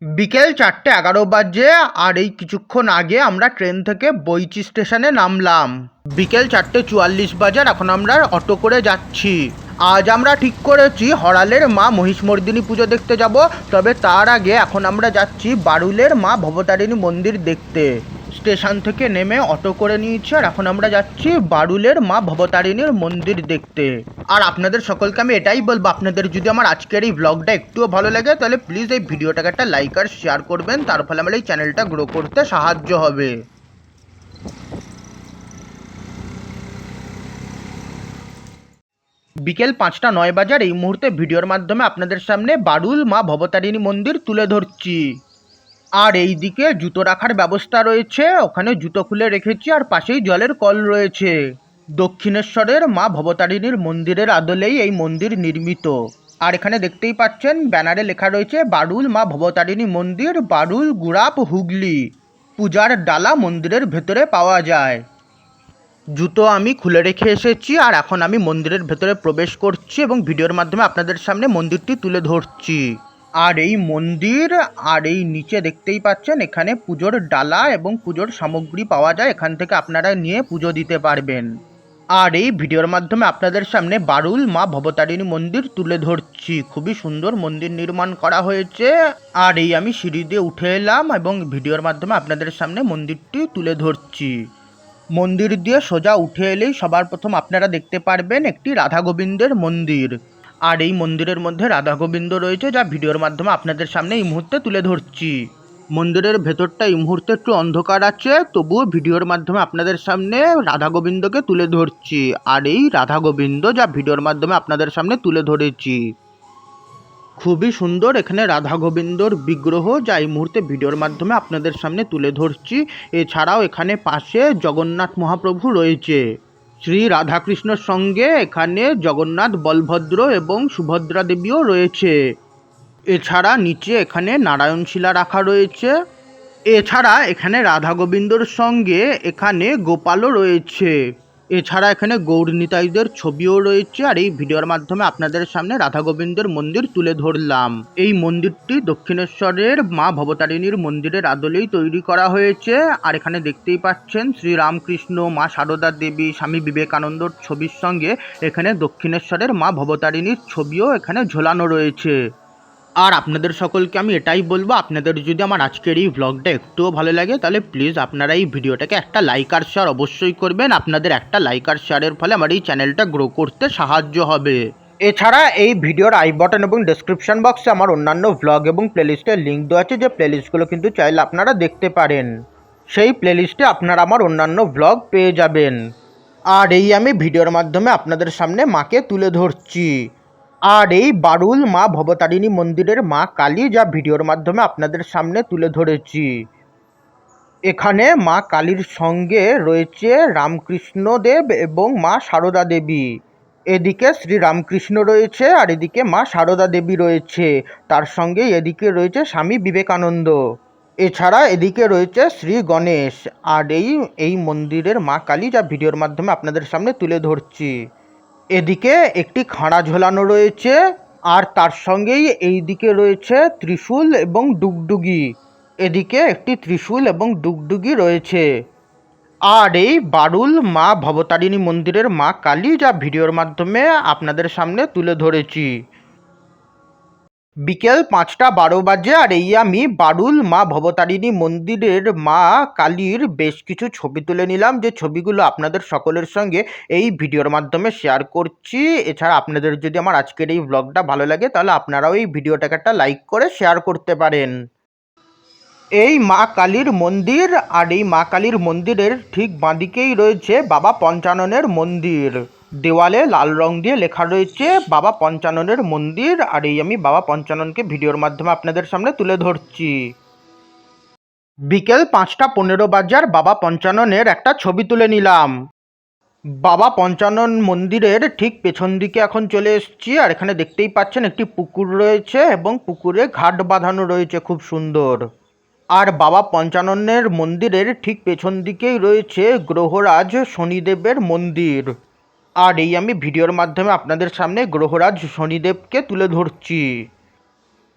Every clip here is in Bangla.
বিকেল 4:11 বাজে। আর এই কিছুক্ষণ আগে আমরা ট্রেন থেকে বইচি স্টেশনে নামলাম। বিকেল 4:44 বাজে আর এখন আমরা অটো করে যাচ্ছি। আজ আমরা ঠিক করেছি হরালের মা মহিষমর্দিনী পুজো দেখতে যাব। তবে তার আগে এখন আমরা যাচ্ছি বারুলের মা ভবতারিণী মন্দির দেখতে। স্টেশন থেকে নেমে অটো করে নিয়েছি আর এখন আমরা যাচ্ছি বারুলের মা ভবতারিণীর মন্দির দেখতে। আর আপনাদের সকলকে আমি এটাই বলবো, আপনাদের যদি আমার আজকের এই ব্লগটা একটুও ভালো লাগে তাহলে প্লিজ এই ভিডিওটাকে একটা লাইক আর শেয়ার করবেন, তার ফলে আমার এই চ্যানেলটা গ্রো করতে সাহায্য হবে। বিকেল 5:09 বাজার এই মুহূর্তে ভিডিওর মাধ্যমে আপনাদের সামনে বারুল মা ভবতারিণী মন্দির তুলে ধরছি। আর এই দিকে জুতো রাখার ব্যবস্থা রয়েছে, ওখানে জুতো খুলে রেখেছি আর পাশেই জলের কল রয়েছে। দক্ষিণেশ্বরের মা ভবতারিণীর মন্দিরের আদলেই এই মন্দির নির্মিত। আর এখানে দেখতেই পাচ্ছেন ব্যানারে লেখা রয়েছে বারুল মা ভবতারিণী মন্দির, বারুল, গুড়াপ, হুগলি। পূজার ডালা মন্দিরের ভেতরে পাওয়া যায়। জুতো আমি খুলে রেখে এসেছি আর এখন আমি মন্দিরের ভেতরে প্রবেশ করছি এবং ভিডিওর মাধ্যমে আপনাদের সামনে মন্দিরটি তুলে ধরছি। আর এই মন্দির আর এই নিচে দেখতেই পাচ্ছেন এখানে পুজোর ডালা এবং পুজোর সামগ্রী পাওয়া যায়, এখান থেকে আপনারা নিয়ে পুজো দিতে পারবেন। আর এই ভিডিওর মাধ্যমে আপনাদের সামনে বারুল মা ভবতারিণী মন্দির তুলে ধরছি। খুবই সুন্দর মন্দির নির্মাণ করা হয়েছে। আর এই আমি সিঁড়ি দিয়ে উঠে এলাম এবং ভিডিওর মাধ্যমে আপনাদের সামনে মন্দিরটি তুলে ধরছি। মন্দির দিয়ে সোজা উঠে এলেই সবার প্রথম আপনারা দেখতে পারবেন একটি রাধা গোবিন্দের মন্দির। আর এই মন্দিরের মধ্যে রাধা গোবিন্দ রয়েছে, যা ভিডিওর মাধ্যমে আপনাদের সামনে এই মুহূর্তে তুলে ধরছি। মন্দিরের ভেতরটা এই মুহূর্তে একটু অন্ধকার আছে, তবুও ভিডিওর মাধ্যমে আপনাদের সামনে রাধা গোবিন্দকে তুলে ধরছি। আর এই রাধা গোবিন্দ যা ভিডিওর মাধ্যমে আপনাদের সামনে তুলে ধরেছি। খুবই সুন্দর এখানে রাধা গোবিন্দর বিগ্রহ, যা এই মুহূর্তে ভিডিওর মাধ্যমে আপনাদের সামনে তুলে ধরছি। এছাড়াও এখানে পাশে জগন্নাথ মহাপ্রভু রয়েছে। শ্রী রাধাকৃষ্ণর সঙ্গে এখানে জগন্নাথ, বলভদ্র এবং সুভদ্রা দেবীও রয়েছে। এছাড়া নিচে এখানে নারায়ণ শিলা রাখা রয়েছে। এছাড়া এখানে রাধা গোবিন্দর সঙ্গে এখানে গোপালও রয়েছে। এছাড়া এখানে গৌর নিতাইদের ছবিও রয়েছে। আর এই ভিডিওর মাধ্যমে আপনাদের সামনে রাধা গোবিন্দের মন্দির তুলে ধরলাম। এই মন্দিরটি দক্ষিণেশ্বরের মা ভবতারিণীর মন্দিরের আদলেই তৈরি করা হয়েছে। আর এখানে দেখতেই পাচ্ছেন শ্রীরামকৃষ্ণ, মা সারদা দেবী, স্বামী বিবেকানন্দর ছবির সঙ্গে এখানে দক্ষিণেশ্বরের মা ভবতারিণীর ছবিও এখানে ঝোলানো রয়েছে। আর আপনাদের সকলকে আমি এটাই বলবো, আপনাদের যদি আমার আজকের এই ভ্লগটা একটুও ভালো লাগে তাহলে প্লিজ আপনারা এই ভিডিওটাকে একটা লাইক আর শেয়ার অবশ্যই করবেন। আপনাদের একটা লাইক আর শেয়ারের ফলে আমার এই চ্যানেলটা গ্রো করতে সাহায্য হবে। এছাড়া এই ভিডিওর আই বাটন এবং ডেসক্রিপশন বক্সে আমার অন্যান্য ভ্লগ এবং প্লেলিস্টের লিঙ্ক দেওয়া আছে, যে প্লেলিস্টগুলো কিন্তু চাইলে আপনারা দেখতে পারেন। সেই প্লেলিস্টে আপনারা আমার অন্যান্য ভ্লগ পেয়ে যাবেন। আর এই আমি ভিডিওর মাধ্যমে আপনাদের সামনে মাকে তুলে ধরছি। আর এই বারুল মা ভবতারিণী মন্দিরের মা কালী, যা ভিডিওর মাধ্যমে আপনাদের সামনে তুলে ধরেছি। এখানে মা কালীর সঙ্গে রয়েছে রামকৃষ্ণদেব এবং মা সারদা দেবী। এদিকে শ্রী রামকৃষ্ণ রয়েছে আর এদিকে মা সারদা দেবী রয়েছে। তার সঙ্গে এদিকে রয়েছে স্বামী বিবেকানন্দ। এছাড়া এদিকে রয়েছে শ্রী গণেশ। আর এই মন্দিরের মা কালী, যা ভিডিওর মাধ্যমে আপনাদের সামনে তুলে ধরছি। এদিকে একটি খাঁড়া ঝোলানো রয়েছে আর তার সঙ্গেই এই দিকে রয়েছে ত্রিশূল এবং ডুগডুগি। এদিকে একটি ত্রিশূল এবং ডুগডুগি রয়েছে। আর এই বারুল মা ভবতারিণী মন্দিরের মা কালী, যা ভিডিওর মাধ্যমে আপনাদের সামনে তুলে ধরেছি। বিকেল 5:12 বাজে আর এই আমি বারুল মা ভবতারিণী মন্দিরের মা কালীর বেশ কিছু ছবি তুলে নিলাম, যে ছবিগুলো আপনাদের সকলের সঙ্গে এই ভিডিওর মাধ্যমে শেয়ার করছি। এছাড়া আপনাদের যদি আমার আজকের এই ব্লগটা ভালো লাগে তাহলে আপনারাও এই ভিডিওটাকে একটা লাইক করে শেয়ার করতে পারেন। এই মা কালীর মন্দির আর এই মা কালীর মন্দিরের ঠিক বাঁদিকেই রয়েছে বাবা পঞ্চাননের মন্দির। দেওয়ালে লাল রং দিয়ে লেখা রয়েছে বাবা পঞ্চাননের মন্দির। আর এই আমি বাবা পঞ্চাননকে ভিডিওর মাধ্যমে আপনাদের সামনে তুলে ধরছি। বিকেল 5:15 বাজার বাবা পঞ্চাননের একটা ছবি তুলে নিলাম। বাবা পঞ্চানন মন্দিরের ঠিক পেছন দিকে এখন চলে এসেছি। আর এখানে দেখতেই পাচ্ছেন একটি পুকুর রয়েছে এবং পুকুরে ঘাট বাঁধানো রয়েছে খুব সুন্দর। আর বাবা পঞ্চাননের মন্দিরের ঠিক পেছন দিকেই রয়েছে গ্রহরাজ শনিদেবের মন্দির। আর এই আমি ভিডিওর মাধ্যমে আপনাদের সামনে গ্রহরাজ শনিদেবকে তুলে ধরছি।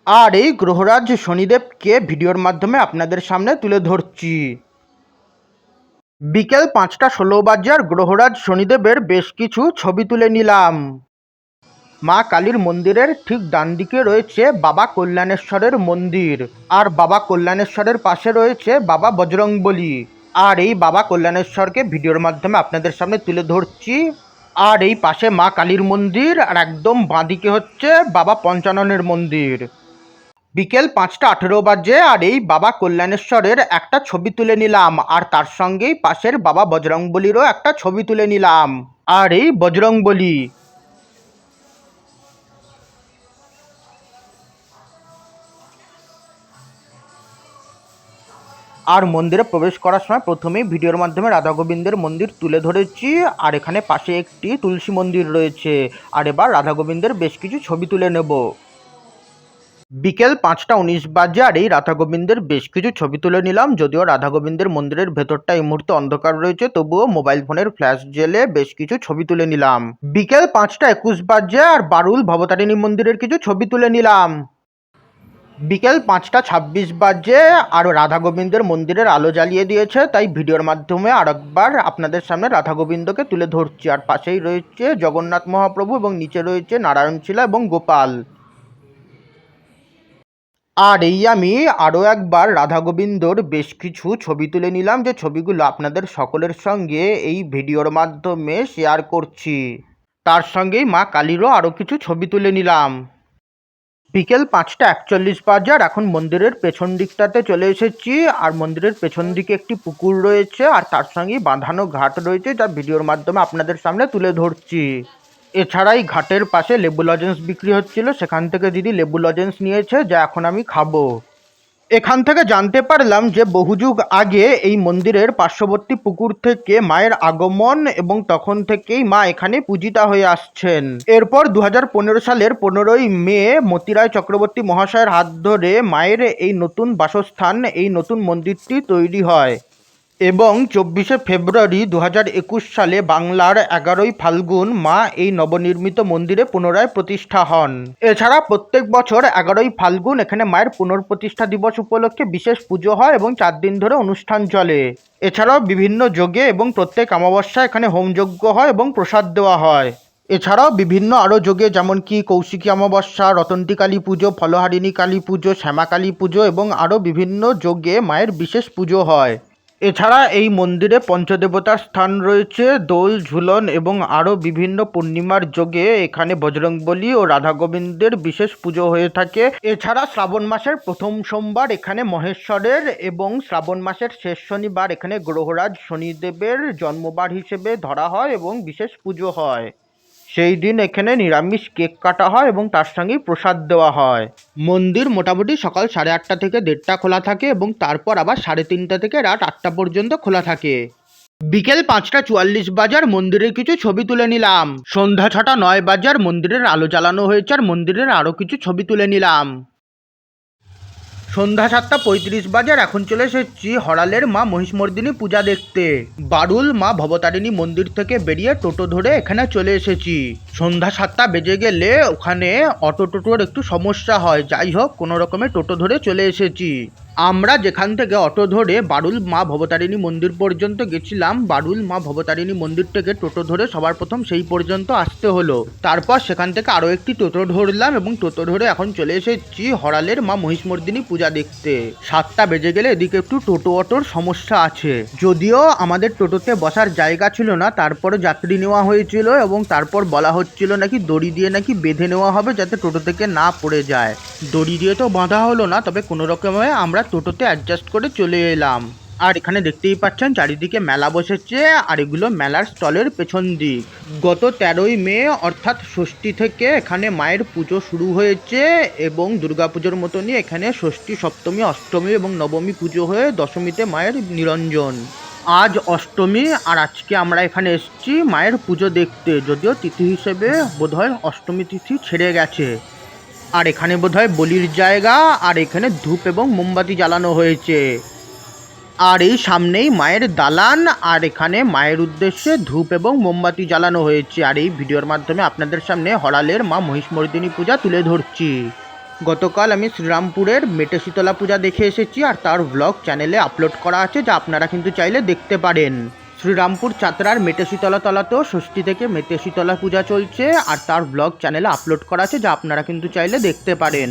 আর এই গ্রহরাজ শনিদেবকে ভিডিওর মাধ্যমে আপনাদের সামনে তুলে ধরছি। বিকেল 5:16 আর গ্রহরাজ শনিদেবের বেশ কিছু ছবি তুলে নিলাম। মা কালীর মন্দিরের ঠিক ডান দিকে রয়েছে বাবা কল্যাণেশ্বরের মন্দির, আর বাবা কল্যাণেশ্বরের পাশে রয়েছে বাবা বজরংবলী। আর এই বাবা কল্যাণেশ্বরকে ভিডিওর মাধ্যমে আপনাদের সামনে তুলে ধরছি। আর এই পাশে মা কালীর মন্দির, আর একদম বাঁদিকে হচ্ছে বাবা পঞ্চাননের মন্দির। বিকেল 5:18 আর এই বাবা কল্যাণেশ্বরের একটা ছবি তুলে নিলাম, আর তার সঙ্গেই পাশের বাবা বজরংবলীরও একটা ছবি তুলে নিলাম। আর এই বজরংবলী আর মন্দিরে প্রবেশ করার সময় প্রথমেই ভিডিওর মাধ্যমে রাধা গোবিন্দের মন্দির তুলে ধরেছি, আর এখানে পাশে একটি তুলসী মন্দির রয়েছে। আর এবার রাধা গোবিন্দের বেশ কিছু ছবি তুলে নেব। বিকেল 5:19 আর এই রাধা গোবিন্দের বেশ কিছু ছবি তুলে নিলাম। যদিও রাধা গোবিন্দের মন্দিরের ভেতরটা এই মুহূর্তে অন্ধকার রয়েছে, তবুও মোবাইল ফোনের ফ্ল্যাশ জেলে বেশ কিছু ছবি তুলে নিলাম। বিকেল 5:21 আর বারুল ভবতারিণী মন্দিরের কিছু ছবি তুলে নিলাম। বিকেল 5:26 আর রাধা গোবিন্দের মন্দিরের আলো জ্বালিয়ে দিয়েছে, তাই ভিডিওর মাধ্যমে আরেকবার আপনাদের সামনে রাধা গোবিন্দকে তুলে ধরছি। আর পাশেই রয়েছে জগন্নাথ মহাপ্রভু এবং নিচে রয়েছে নারায়ণশিলা এবং গোপাল। আর এই আমি আরও একবার রাধা গোবিন্দর বেশ কিছু ছবি তুলে নিলাম, যে ছবিগুলো আপনাদের সকলের সঙ্গে এই ভিডিওর মাধ্যমে শেয়ার করছি। তার সঙ্গেই মা কালীরও আরও কিছু ছবি তুলে নিলাম। বিকেল 5:41 আর এখন মন্দিরের পেছন দিকটাতে চলে এসেছি। আর মন্দিরের পেছন দিকে একটি পুকুর রয়েছে, আর তার সঙ্গে বাঁধানো ঘাট রয়েছে, যা ভিডিওর মাধ্যমে আপনাদের সামনে তুলে ধরছি। এছাড়া এই ঘাটের পাশে লেবু লজেন্স বিক্রি হচ্ছিল, সেখান থেকে দিদি লেবু লজেন্স নিয়েছে, যা এখন আমি খাবো। এখান থেকে জানতে পারলাম যে বহু যুগ আগে এই মন্দিরের পার্শ্ববর্তী পুকুর থেকে মায়ের আগমন, এবং তখন থেকেই মা এখানে পূজিতা হয়ে আসছেন। এরপর 2015 সালের 15ই মে মতিরায় চক্রবর্তী মহাশয়ের হাত ধরে মায়ের এই নতুন বাসস্থান, এই নতুন মন্দিরটি তৈরি হয়, এবং 24শে ফেব্রুয়ারি 2021 সালে বাংলার 11ই ফাল্গুন মা এই নবনির্মিত মন্দিরে পুনরায় প্রতিষ্ঠা হন। এছাড়া প্রত্যেক বছর 11ই ফাল্গুন এখানে মায়ের পুনঃপ্রতিষ্ঠা দিবস উপলক্ষে বিশেষ পুজো হয় এবং 4 দিন ধরে অনুষ্ঠান চলে। এছাড়াও বিভিন্ন যোগে এবং প্রত্যেক অমাবস্যা এখানে হোমযজ্ঞ হয় এবং প্রসাদ দেওয়া হয়। এছাড়াও বিভিন্ন আরও যোগে, যেমন কি কৌশিকী অমাবস্যা, রতন্তী কালী পুজো, ফলহারিণী কালী পুজো, শ্যামা কালী পুজো এবং আরও বিভিন্ন যোগে মায়ের বিশেষ পুজো হয়। এছাড়া এই মন্দিরে পঞ্চদেবতার স্থান রয়েছে, দোল, ঝুলন এবং আরও বিভিন্ন পূর্ণিমার যোগে এখানে বজরংবলী ও রাধা গোবিন্দের বিশেষ পুজো হয়ে থাকে। এছাড়া শ্রাবণ মাসের প্রথম সোমবার এখানে মহেশ্বরের, এবং শ্রাবণ মাসের শেষ শনিবার এখানে গ্রহরাজ শনিদেবের জন্মবার হিসেবে ধরা হয় এবং বিশেষ পুজো হয়। সেই দিন এখানে নিরামিষ কেক কাটা হয় এবং তার সঙ্গেই প্রসাদ দেওয়া হয়। মন্দির মোটামুটি সকাল 8:30 থেকে 1:30 খোলা থাকে, এবং তারপর আবার 3:30 থেকে রাত 8টা পর্যন্ত খোলা থাকে। বিকেল 5:44 আর মন্দিরের কিছু ছবি তুলে নিলাম। সন্ধ্যা 6:09 আর মন্দিরের আলো জ্বালানো হয়েছে, আর মন্দিরের আরও কিছু ছবি তুলে নিলাম। সন্ধ্যা 7:35 আর এখন চলে এসেছি হরালের মা মহিষমর্দিনী পূজা দেখতে। বারুল মা ভবতারিণী মন্দির থেকে বেরিয়ে টোটো ধরে এখানে চলে এসেছি। সন্ধ্যা 7টা বেজে গেলে ওখানে অটো টোটোর একটু সমস্যা হয়, যাই হোক কোনো রকমে টোটো ধরে চলে এসেছি। আমরা যেখান থেকে অটো ধরে বারুল মা ভবতারিণী মন্দির পর্যন্ত গেছিলাম, বারুল মা ভবতারিণী মন্দির থেকে টোটো ধরে সবার প্রথম সেই পর্যন্ত আসতে হলো। তারপর সেখান থেকে আরও একটি টোটো ধরলাম, এবং টোটো ধরে এখন চলে এসেছি হরালের মা মহিষমর্দিনী পূজা দেখতে। 7টা বেজে গেলে এদিকে একটু টোটো অটোর সমস্যা আছে। যদিও আমাদের টোটোতে বসার জায়গা ছিল না, তারপরে যাত্রী নেওয়া হয়েছিল, এবং তারপর বলা হচ্ছিল নাকি দড়ি দিয়ে নাকি বেঁধে নেওয়া হবে যাতে টোটো থেকে না পড়ে যায়। দড়ি দিয়ে তো বাঁধা হলো না, তবে কোনো রকমে আমরা টোটোতে অ্যাডজাস্ট করে চলে এলাম। আর এখানে দেখতেই পাচ্ছেন চারিদিকে মেলা বসেছে, আর এগুলো মেলার স্টলের পেছন দিক। গত 13ই মে অর্থাৎ ষষ্ঠী থেকে এখানে মায়ের পুজো শুরু হয়েছে, এবং দুর্গাপুজোর মতনই এখানে ষষ্ঠী, সপ্তমী, অষ্টমী এবং নবমী পুজো হয়ে দশমীতে মায়ের নিরঞ্জন। আজ অষ্টমী, আর আজকে আমরা এখানে এসেছি মায়ের পুজো দেখতে, যদিও তিথি হিসেবে বোধহয় অষ্টমী তিথি ছেড়ে গেছে। আর এখানে বোধহয় বলির জায়গা, আর এখানে ধূপ এবং মোমবাতি জ্বালানো হয়েছে। আর এই সামনেই মায়ের দালান, আর এখানে মায়ের উদ্দেশ্যে ধূপ এবং মোমবাতি জ্বালানো হয়েছে। আর এই ভিডিওর মাধ্যমে আপনাদের সামনে হরালের মা মহিষমর্দিনী পূজা তুলে ধরছি। গতকাল আমি শ্রীরামপুরের মেটেশীতলা পূজা দেখে এসেছি আর তার ব্লগ চ্যানেলে আপলোড করা আছে, যা আপনারা কিন্তু চাইলে দেখতে পারেন। শ্রীরামপুর চাতরার মেটেশীতলা তলাতেও ষষ্ঠী থেকে মেটেশীতলা পূজা চলছে আর তার ব্লগ চ্যানেলে আপলোড করা আছে, যা আপনারা কিন্তু চাইলে দেখতে পারেন।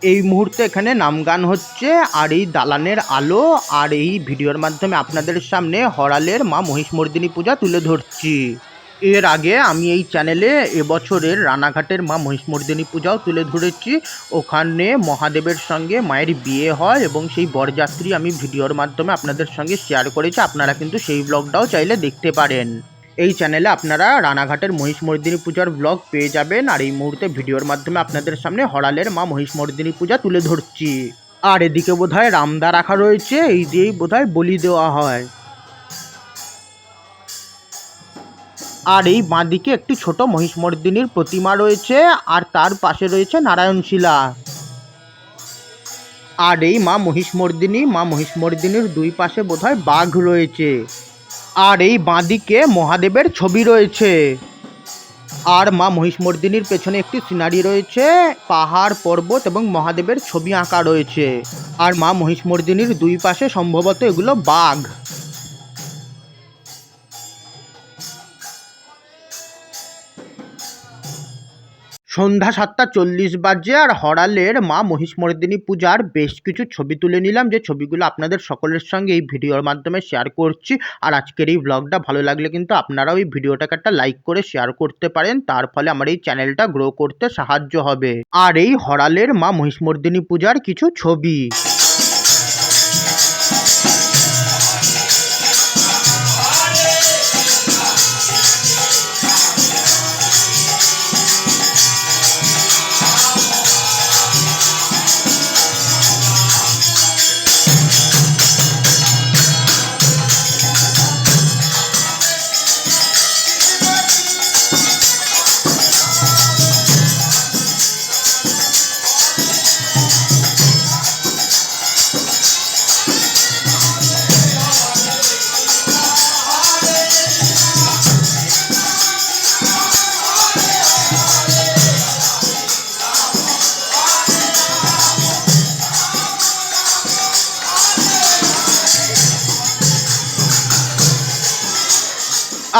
এই মুহূর্তে এখানে নামগান হচ্ছে আর এই দালানের আলো আর এই ভিডিওর মাধ্যমে আপনাদের সামনে হরালের মা মহিষমর্দিনী পূজা তুলে ধরছি। এর আগে আমি এই চ্যানেলে এবছরের রানাঘাটের মা মহিষমর্দিনী পূজাও তুলে ধরেছি। ওখানে মহাদেবের সঙ্গে মায়ের বিয়ে হয় এবং সেই বরযাত্রী আমি ভিডিওর মাধ্যমে আপনাদের সঙ্গে শেয়ার করেছি, আপনারা কিন্তু সেই ব্লগটাও চাইলে দেখতে পারেন। এই চ্যানেলে আপনারা রানাঘাটের মহিষমর্দিনী পূজার ব্লগ পেয়ে যাবেন। আর এই মুহূর্তে ভিডিওর মাধ্যমে আপনাদের সামনে হরালের মা মহিষমর্দিনী পূজা তুলে ধরছি। আর এদিকে বোধহয় রামদা রাখা রয়েছে, এই দিয়েই বোধহয় বলি দেওয়া হয়। আর এই বাঁদিকে একটি ছোট মহিষমর্দিনীর প্রতিমা রয়েছে আর তার পাশে রয়েছে নারায়ণশিলা। আর এই মা মহিষমর্দিনীর দুই পাশে বোধহয় বাঘ রয়েছে। আর এই বাঁদিকে মহাদেবের ছবি রয়েছে। আর মা মহিষমর্দিনীর পেছনে একটি সিনারি রয়েছে, পাহাড় পর্বত এবং মহাদেবের ছবি আঁকা রয়েছে। আর মা মহিষমর্দিনীর দুই পাশে সম্ভবত এগুলো বাঘ। সন্ধ্যা 7:40 বাজে আর হরালের মা মহিষমর্দিনী পূজার বেশ কিছু ছবি তুলে নিলাম, যে ছবিগুলো আপনাদের সকলের সঙ্গে এই ভিডিওর মাধ্যমে শেয়ার করছি। আর আজকের এই ব্লগটা ভালো লাগলে কিন্তু আপনারাও এই ভিডিওটাকে একটা লাইক করে শেয়ার করতে পারেন, তার ফলে আমার এই চ্যানেলটা গ্রো করতে সাহায্য হবে। আর এই হরালের মা মহিষমর্দিনী পূজার কিছু ছবি।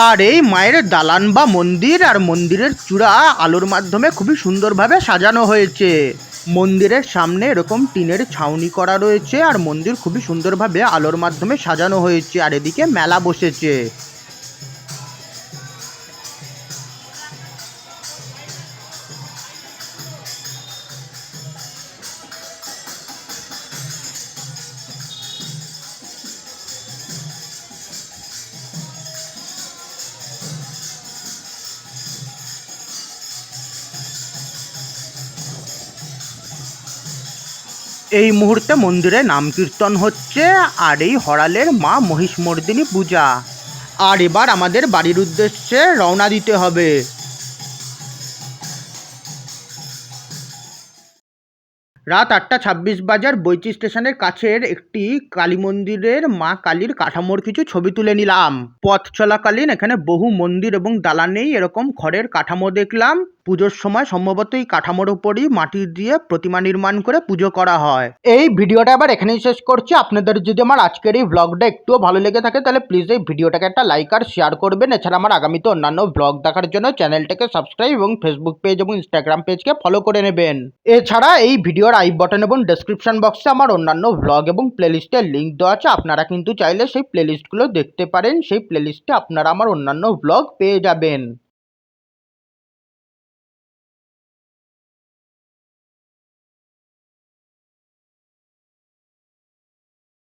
আর এই মায়ের দালান বা মন্দির আর মন্দিরের চূড়া আলোর মাধ্যমে খুবই সুন্দরভাবে সাজানো হয়েছে। মন্দিরের সামনে এরকম টিনের ছাউনি করা রয়েছে আর মন্দির খুবই সুন্দরভাবে আলোর মাধ্যমে সাজানো হয়েছে। আর এদিকে মেলা বসেছে। এই মুহূর্তে মন্দিরে নাম কীর্তন হচ্ছে আর এই হরালের মা মহিষমর্দিনী পূজা। আর এবার আমাদের বাড়ির উদ্দেশ্যে রওনা দিতে হবে। রাত 8:26 বাজার বৈচি স্টেশনের কাছের একটি কালী মন্দিরের মা কালীর কাঠামোর কিছু ছবি তুলে নিলাম। পথ চলাকালীন এখানে বহু মন্দির এবং দালানেই এরকম খড়ের কাঠামো দেখলাম। পুজোর সময় সম্ভবত এই কাঠামোর উপরই মাটি দিয়ে প্রতিমা নির্মাণ করে পুজো করা হয়। এই ভিডিওটা আবার এখানেই শেষ করছি। আপনাদের যদি আমার আজকের এই ব্লগটা একটুও ভালো লেগে থাকে তাহলে প্লিজ এই ভিডিওটাকে একটা লাইক আর শেয়ার করবেন। এছাড়া আমার আগামীতে অন্যান্য ব্লগ দেখার জন্য চ্যানেলটাকে সাবস্ক্রাইব এবং ফেসবুক পেজ এবং ইনস্টাগ্রাম পেজকে ফলো করে নেবেন। এছাড়া এই ভিডিওর আই বাটন এবং ডেসক্রিপশন বক্সে আমার অন্যান্য ব্লগ এবং প্লেলিস্টের লিঙ্ক দেওয়া আছে, আপনারা কিন্তু চাইলে সেই প্লেলিস্টগুলো দেখতে পারেন। সেই প্লেলিস্টে আপনারা আমার অন্যান্য ব্লগ পেয়ে যাবেন।